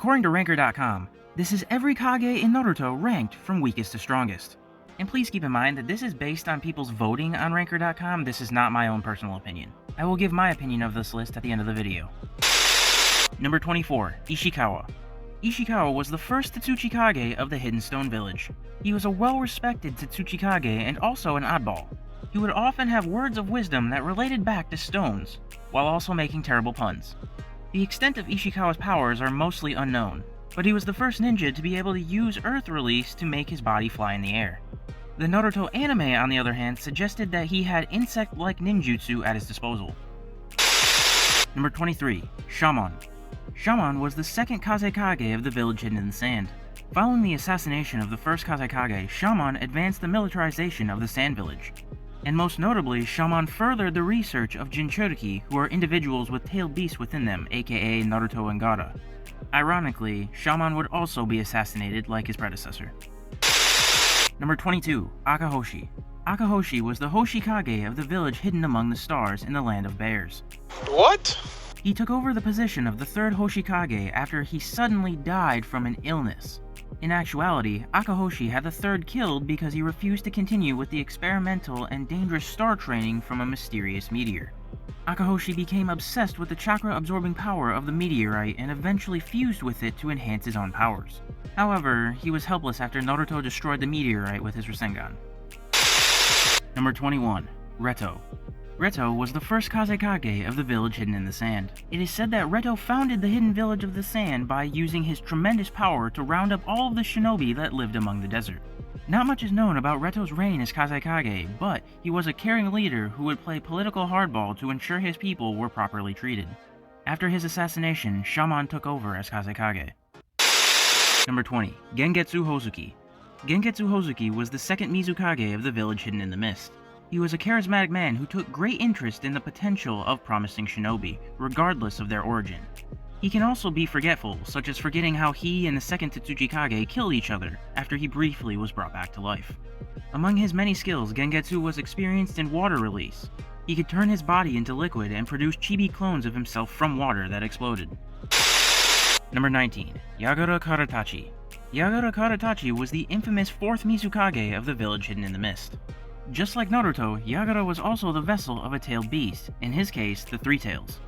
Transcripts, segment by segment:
According to Ranker.com, this is every Kage in Naruto ranked from weakest to strongest. And please keep in mind that this is based on people's voting on Ranker.com, this is not my own personal opinion. I will give my opinion of this list at the end of the video. Number 24, Ishikawa. Ishikawa was the first Tatsuchi Kage of the Hidden Stone Village. He was a well-respected Tatsuchi Kage and also an oddball. He would often have words of wisdom that related back to stones, while also making terrible puns. The extent of Ishikawa's powers are mostly unknown, but he was the first ninja to be able to use Earth Release to make his body fly in the air. The Naruto anime, on the other hand, suggested that he had insect-like ninjutsu at his disposal. Number 23, Shaman. Shaman was the second Kazekage of the village hidden in the sand. Following the assassination of the first Kazekage, Shaman advanced the militarization of the Sand Village. And most notably, Shaman furthered the research of Jinchuriki, who are individuals with tailed beasts within them, aka Naruto and Gaara. Ironically, Shaman would also be assassinated like his predecessor. Number 22, Akahoshi. Akahoshi was the Hoshikage of the village hidden among the stars in the land of bears. What? He took over the position of the third Hoshikage after he suddenly died from an illness. In actuality, Akahoshi had the third killed because he refused to continue with the experimental and dangerous star training from a mysterious meteor. Akahoshi became obsessed with the chakra-absorbing power of the meteorite and eventually fused with it to enhance his own powers. However, he was helpless after Naruto destroyed the meteorite with his Rasengan. Number 21, Reto. Reto was the first Kazekage of the village hidden in the sand. It is said that Reto founded the hidden village of the sand by using his tremendous power to round up all of the shinobi that lived among the desert. Not much is known about Reto's reign as Kazekage, but he was a caring leader who would play political hardball to ensure his people were properly treated. After his assassination, Shaman took over as Kazekage. Number 20, Gengetsu Hozuki. Gengetsu Hozuki was the second Mizukage of the village hidden in the mist. He was a charismatic man who took great interest in the potential of promising shinobi, regardless of their origin. He can also be forgetful, such as forgetting how he and the second Tatsuchi Kage killed each other after he briefly was brought back to life. Among his many skills, Gengetsu was experienced in water release. He could turn his body into liquid and produce chibi clones of himself from water that exploded. Number 19, Yagura Karatachi. Yagura Karatachi was the infamous fourth Mizukage of the village hidden in the mist. Just like Naruto, Yagura was also the vessel of a tailed beast, in his case, the Three Tails.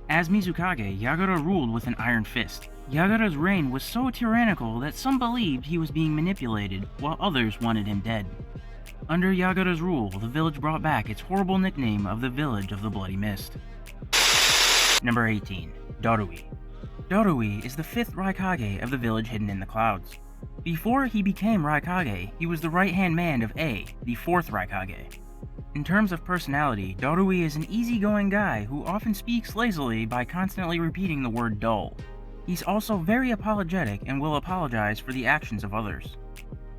As Mizukage, Yagura ruled with an iron fist. Yagura's reign was so tyrannical that some believed he was being manipulated, while others wanted him dead. Under Yagura's rule, the village brought back its horrible nickname of the Village of the Bloody Mist. Number 18, Darui. Darui is the fifth Raikage of the village hidden in the clouds. Before he became Raikage, he was the right-hand man of A, the fourth Raikage. In terms of personality, Darui is an easygoing guy who often speaks lazily by constantly repeating the word dull. He's also very apologetic and will apologize for the actions of others.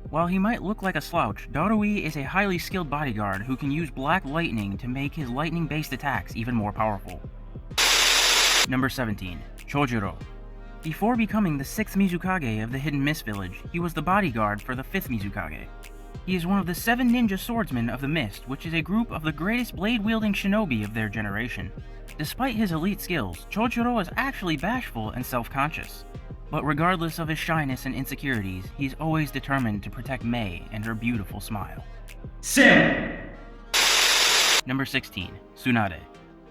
While he might look like a slouch, Darui is a highly skilled bodyguard who can use black lightning to make his lightning-based attacks even more powerful. Number 17, Chojuro. Before becoming the 6th Mizukage of the Hidden Mist Village, he was the bodyguard for the 5th Mizukage. He is one of the 7 ninja swordsmen of the Mist, which is a group of the greatest blade-wielding shinobi of their generation. Despite his elite skills, Chojuro is actually bashful and self-conscious. But regardless of his shyness and insecurities, he's always determined to protect Mei and her beautiful smile. Sim! Number 16, Tsunade.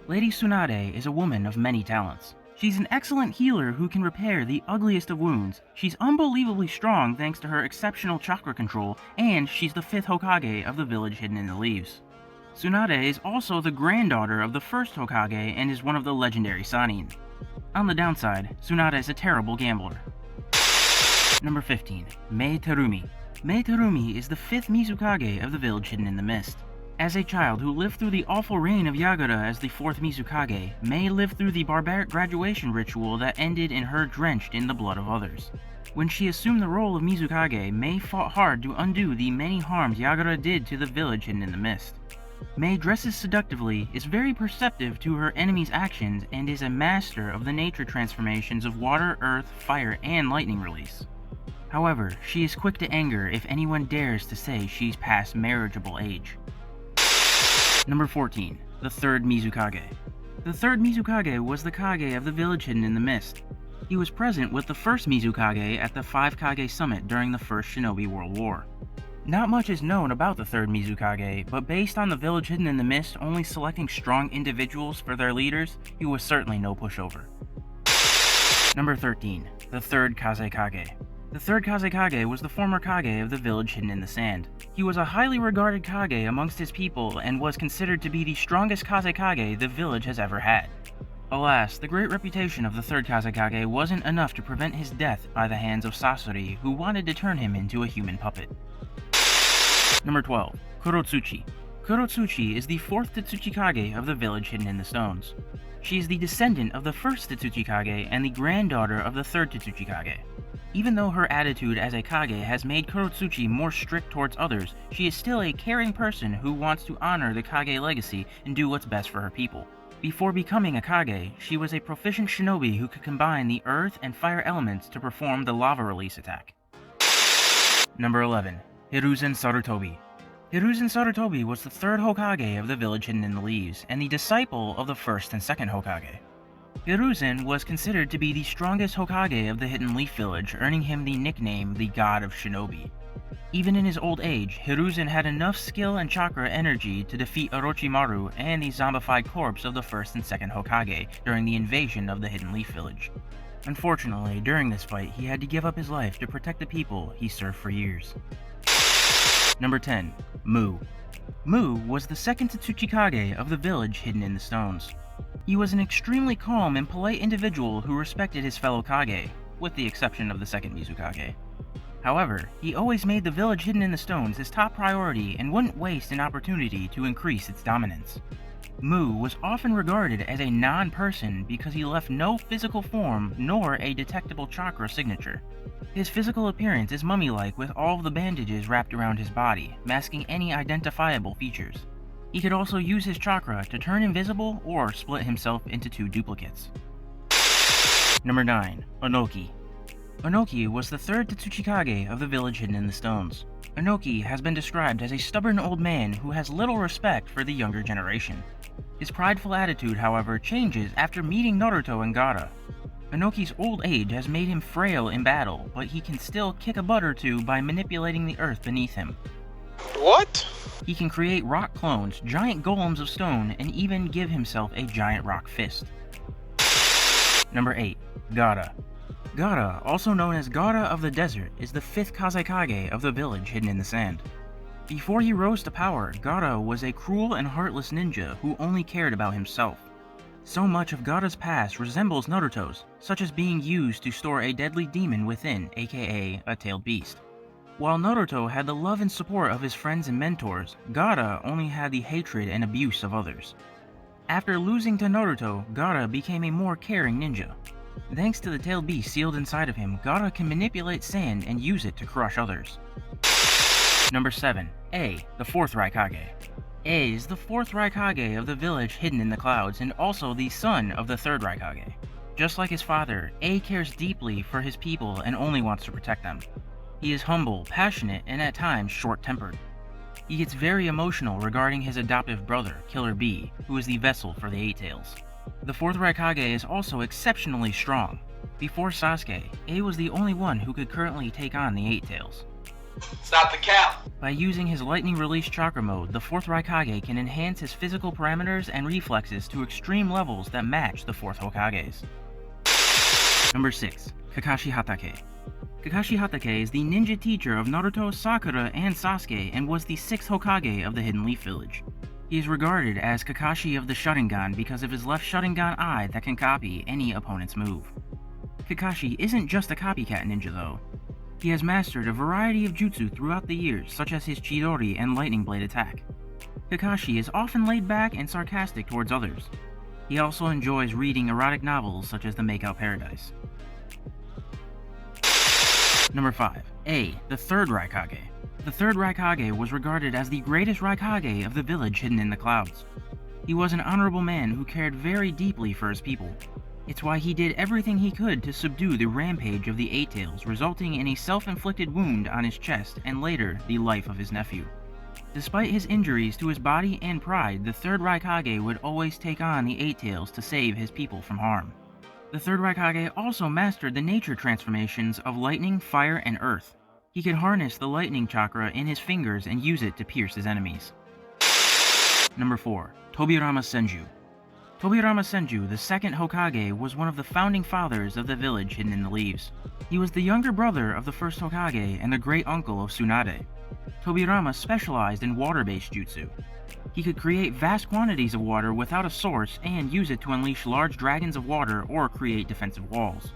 Lady Tsunade is a woman of many talents. She's an excellent healer who can repair the ugliest of wounds. She's unbelievably strong thanks to her exceptional chakra control, and she's the 5th Hokage of the village hidden in the leaves. Tsunade is also the granddaughter of the first Hokage and is one of the legendary Sannin. On the downside, Tsunade is a terrible gambler. Number 15, Mei Terumi. Mei Terumi is the 5th Mizukage of the village hidden in the mist. As a child who lived through the awful reign of Yagura as the 4th Mizukage, Mei lived through the barbaric graduation ritual that ended in her drenched in the blood of others. When she assumed the role of Mizukage, Mei fought hard to undo the many harms Yagura did to the village hidden in the mist. Mei dresses seductively, is very perceptive to her enemies' actions, and is a master of the nature transformations of water, earth, fire, and lightning release. However, she is quick to anger if anyone dares to say she's past marriageable age. Number 14, the 3rd Mizukage. The 3rd Mizukage was the Kage of the village hidden in the mist. He was present with the first Mizukage at the 5 Kage Summit during the First Shinobi World War. Not much is known about the third Mizukage, but based on the village hidden in the mist only selecting strong individuals for their leaders, he was certainly no pushover. Number 13. The third Kazekage. The third Kazekage was the former Kage of the village hidden in the sand. He was a highly regarded Kage amongst his people and was considered to be the strongest Kazekage the village has ever had. Alas, the great reputation of the third Kazekage wasn't enough to prevent his death by the hands of Sasori, who wanted to turn him into a human puppet. Number 12. Kurotsuchi. Kurotsuchi is the fourth Tsuchikage of the village hidden in the stones. She is the descendant of the first Tsuchikage and the granddaughter of the third Tsuchikage. Even though her attitude as a Kage has made Kurotsuchi more strict towards others, she is still a caring person who wants to honor the Kage legacy and do what's best for her people. Before becoming a Kage, she was a proficient shinobi who could combine the earth and fire elements to perform the lava release attack. Number 11. Hiruzen Sarutobi. Hiruzen Sarutobi was the third Hokage of the village hidden in the leaves, and the disciple of the first and second Hokage. Hiruzen was considered to be the strongest Hokage of the Hidden Leaf Village, earning him the nickname the God of Shinobi. Even in his old age, Hiruzen had enough skill and chakra energy to defeat Orochimaru and the zombified corpse of the first and second Hokage during the invasion of the Hidden Leaf Village. Unfortunately, during this fight, he had to give up his life to protect the people he served for years. Number 10. Mu. Mu was the second Tsuchikage of the village hidden in the stones. He was an extremely calm and polite individual who respected his fellow Kage, with the exception of the second Mizukage. However, he always made the village hidden in the stones his top priority and wouldn't waste an opportunity to increase its dominance. Mu was often regarded as a non-person because he left no physical form nor a detectable chakra signature. His physical appearance is mummy-like with all of the bandages wrapped around his body, masking any identifiable features. He could also use his chakra to turn invisible or split himself into two duplicates. Number 9. Onoki. Onoki was the third Tsuchikage of the village hidden in the stones. Onoki has been described as a stubborn old man who has little respect for the younger generation. His prideful attitude, however, changes after meeting Naruto and Gaara. Onoki's old age has made him frail in battle, but he can still kick a butt or two by manipulating the earth beneath him. What? He can create rock clones, giant golems of stone, and even give himself a giant rock fist. Number 8. Gaara. Gaara, also known as Gaara of the Desert, is the fifth Kazekage of the village hidden in the sand. Before he rose to power, Gaara was a cruel and heartless ninja who only cared about himself. So much of Gaara's past resembles Naruto's, such as being used to store a deadly demon within, aka a tailed beast. While Naruto had the love and support of his friends and mentors, Gaara only had the hatred and abuse of others. After losing to Naruto, Gaara became a more caring ninja. Thanks to the tailed beast sealed inside of him, Gaara can manipulate sand and use it to crush others. Number 7. A, the fourth Raikage. A is the fourth Raikage of the village hidden in the clouds and also the son of the third Raikage. Just like his father, A cares deeply for his people and only wants to protect them. He is humble, passionate, and at times short-tempered. He gets very emotional regarding his adoptive brother, Killer B, who is the vessel for the Eight Tails. The fourth Raikage is also exceptionally strong. Before Sasuke, A was the only one who could currently take on the Eight Tails. Stop the cap! By using his lightning release chakra mode, the fourth Raikage can enhance his physical parameters and reflexes to extreme levels that match the fourth Hokage's. Number 6. Kakashi Hatake. Kakashi Hatake is the ninja teacher of Naruto, Sakura, and Sasuke and was the sixth Hokage of the Hidden Leaf Village. He is regarded as Kakashi of the Sharingan because of his left Sharingan eye that can copy any opponent's move. Kakashi isn't just a copycat ninja though. He has mastered a variety of jutsu throughout the years, such as his Chidori and Lightning Blade attack. Kakashi is often laid back and sarcastic towards others. He also enjoys reading erotic novels such as The Makeout Paradise. Number 5. A, the third Raikage. The third Raikage was regarded as the greatest Raikage of the village hidden in the clouds. He was an honorable man who cared very deeply for his people. It's why he did everything he could to subdue the rampage of the Eight Tails, resulting in a self-inflicted wound on his chest and later the life of his nephew. Despite his injuries to his body and pride, the third Raikage would always take on the Eight Tails to save his people from harm. The third Raikage also mastered the nature transformations of lightning, fire, and earth. He could harness the lightning chakra in his fingers and use it to pierce his enemies. Number 4. Tobirama Senju. Tobirama Senju, the second Hokage, was one of the founding fathers of the village hidden in the leaves. He was the younger brother of the first Hokage and the great uncle of Tsunade. Tobirama specialized in water-based jutsu. He could create vast quantities of water without a source and use it to unleash large dragons of water or create defensive walls.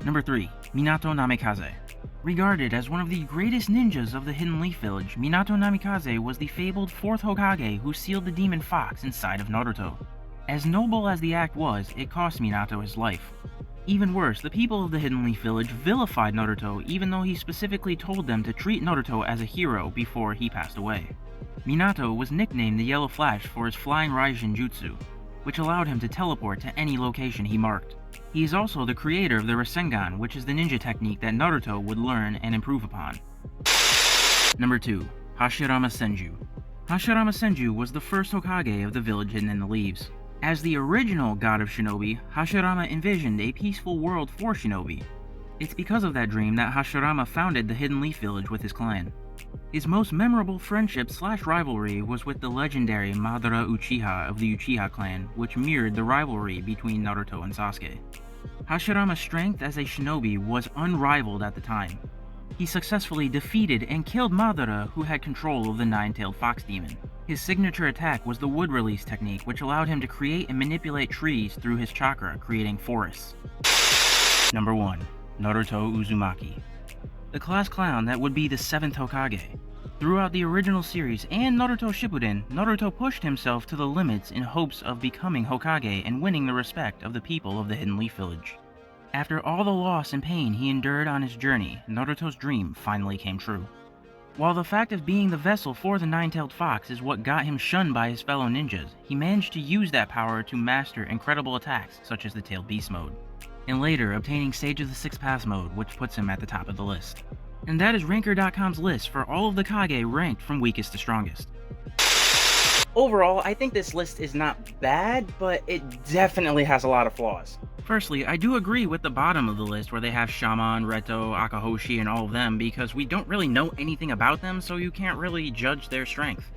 Number 3. Minato Namikaze. Regarded as one of the greatest ninjas of the Hidden Leaf Village, Minato Namikaze was the fabled 4th Hokage who sealed the demon fox inside of Naruto. As noble as the act was, it cost Minato his life. Even worse, the people of the Hidden Leaf Village vilified Naruto even though he specifically told them to treat Naruto as a hero before he passed away. Minato was nicknamed the Yellow Flash for his flying Raijin Jutsu, which allowed him to teleport to any location he marked. He is also the creator of the Rasengan, which is the ninja technique that Naruto would learn and improve upon. Number 2. Hashirama Senju. Hashirama Senju was the first Hokage of the village hidden in the leaves. As the original god of shinobi, Hashirama envisioned a peaceful world for shinobi. It's because of that dream that Hashirama founded the Hidden Leaf Village with his clan. His most memorable friendship/rivalry was with the legendary Madara Uchiha of the Uchiha clan, which mirrored the rivalry between Naruto and Sasuke. Hashirama's strength as a shinobi was unrivaled at the time. He successfully defeated and killed Madara, who had control of the nine-tailed fox demon. His signature attack was the wood release technique, which allowed him to create and manipulate trees through his chakra, creating forests. Number 1. Naruto Uzumaki. The class clown that would be the 7th Hokage. Throughout the original series and Naruto Shippuden, Naruto pushed himself to the limits in hopes of becoming Hokage and winning the respect of the people of the Hidden Leaf Village. After all the loss and pain he endured on his journey, Naruto's dream finally came true. While the fact of being the vessel for the nine-tailed fox is what got him shunned by his fellow ninjas, he managed to use that power to master incredible attacks such as the Tailed Beast mode, and later obtaining Sage of the Six Paths mode, which puts him at the top of the list. And that is Ranker.com's list for all of the Kage ranked from weakest to strongest. Overall, I think this list is not bad, but it definitely has a lot of flaws. Firstly, I do agree with the bottom of the list where they have Shaman, Reto, Akahoshi, and all of them because we don't really know anything about them, so you can't really judge their strength.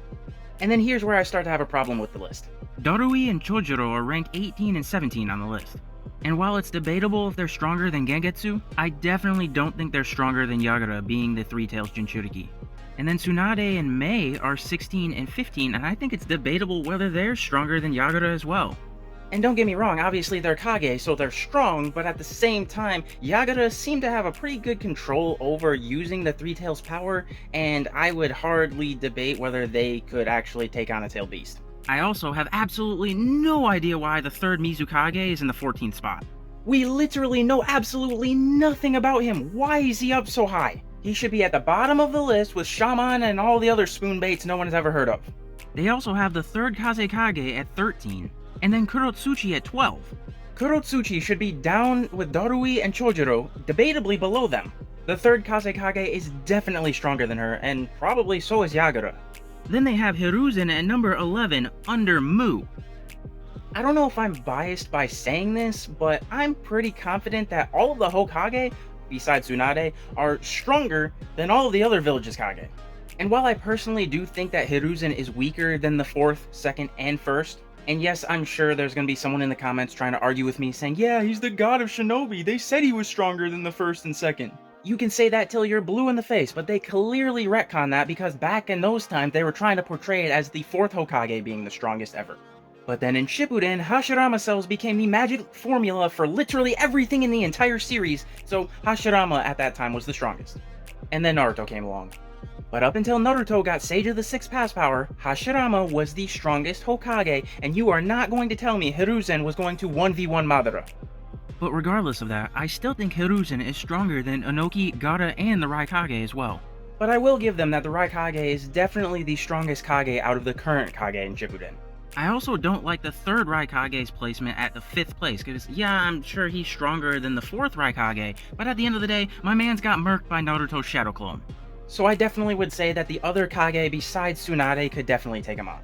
And then here's where I start to have a problem with the list. Darui and Chojuro are ranked 18 and 17 on the list. And while it's debatable if they're stronger than Gengetsu, I definitely don't think they're stronger than Yagura being the Three Tails Jinchuriki. And then Tsunade and Mei are 16 and 15, and I think it's debatable whether they're stronger than Yagura as well. And don't get me wrong, obviously they're Kage, so they're strong, but at the same time, Yagura seemed to have a pretty good control over using the Three Tails power, and I would hardly debate whether they could actually take on a Tailed Beast. I also have absolutely no idea why the third Mizukage is in the 14th spot. We literally know absolutely nothing about him. Why is he up so high? He should be at the bottom of the list with Shaman and all the other spoon baits no one has ever heard of. They also have the third Kazekage at 13, and then Kurotsuchi at 12. Kurotsuchi should be down with Darui and Chojuro, debatably below them. The third Kazekage is definitely stronger than her, and probably so is Yagura. Then they have Hiruzen at number 11 under Mu. I don't know if I'm biased by saying this, but I'm pretty confident that all of the Hokage, besides Tsunade, are stronger than all of the other villages Kage. And while I personally do think that Hiruzen is weaker than the 4th, 2nd, and 1st, and yes, I'm sure there's going to be someone in the comments trying to argue with me saying, yeah, he's the god of shinobi, they said he was stronger than the 1st and 2nd. You can say that till you're blue in the face, but they clearly retcon that because back in those times they were trying to portray it as the 4th Hokage being the strongest ever. But then in Shippuden, Hashirama cells became the magic formula for literally everything in the entire series, so Hashirama at that time was the strongest. And then Naruto came along. But up until Naruto got Sage of the Six Paths power, Hashirama was the strongest Hokage, and you are not going to tell me Hiruzen was going to 1v1 Madara. But regardless of that, I still think Hiruzen is stronger than Inoki, Gaara, and the Raikage as well. But I will give them that the Raikage is definitely the strongest Kage out of the current Kage in Shippuden. I also don't like the third Raikage's placement at the 5th place, because yeah, I'm sure he's stronger than the 4th Raikage, but at the end of the day, my man's got murked by Naruto's Shadow Clone. So I definitely would say that the other Kage besides Tsunade could definitely take him on.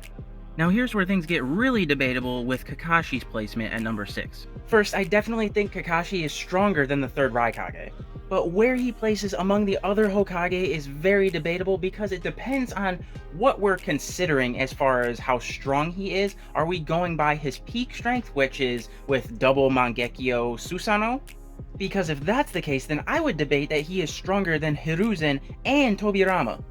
Now here's where things get really debatable with Kakashi's placement at number 6. First, I definitely think Kakashi is stronger than the third Raikage, but where he places among the other Hokage is very debatable because it depends on what we're considering as far as how strong he is. Are we going by his peak strength, which is with double Mangekyo Susanoo? Because if that's the case, then I would debate that he is stronger than Hiruzen and Tobirama.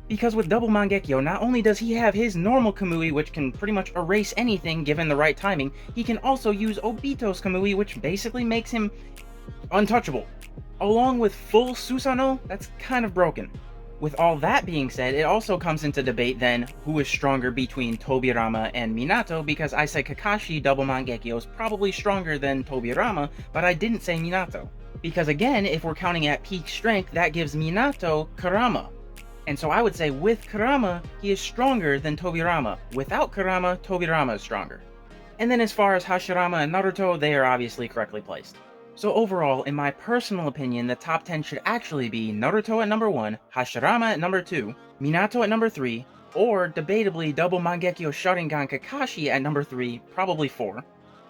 Because with double Mangekyo, not only does he have his normal Kamui, which can pretty much erase anything given the right timing, he can also use Obito's Kamui, which basically makes him untouchable. Along with full Susanoo, that's kind of broken. With all that being said, it also comes into debate then who is stronger between Tobirama and Minato, because I said Kakashi double Mangekyo is probably stronger than Tobirama, but I didn't say Minato. Because again, if we're counting at peak strength, that gives Minato Kurama. And so I would say with Kurama, he is stronger than Tobirama. Without Kurama, Tobirama is stronger. And then as far as Hashirama and Naruto, they are obviously correctly placed. So overall, in my personal opinion, the top 10 should actually be Naruto at number 1, Hashirama at number 2, Minato at number 3, or debatably double Mangekyo Sharingan Kakashi at number 3, probably 4,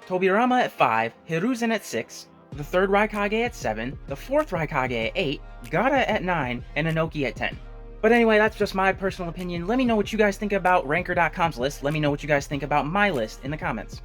Tobirama at 5, Hiruzen at 6, the 3rd Raikage at 7, the 4th Raikage at 8, Gaara at 9, and Inoki at 10. But anyway, that's just my personal opinion. Let me know what you guys think about Ranker.com's list. Let me know what you guys think about my list in the comments.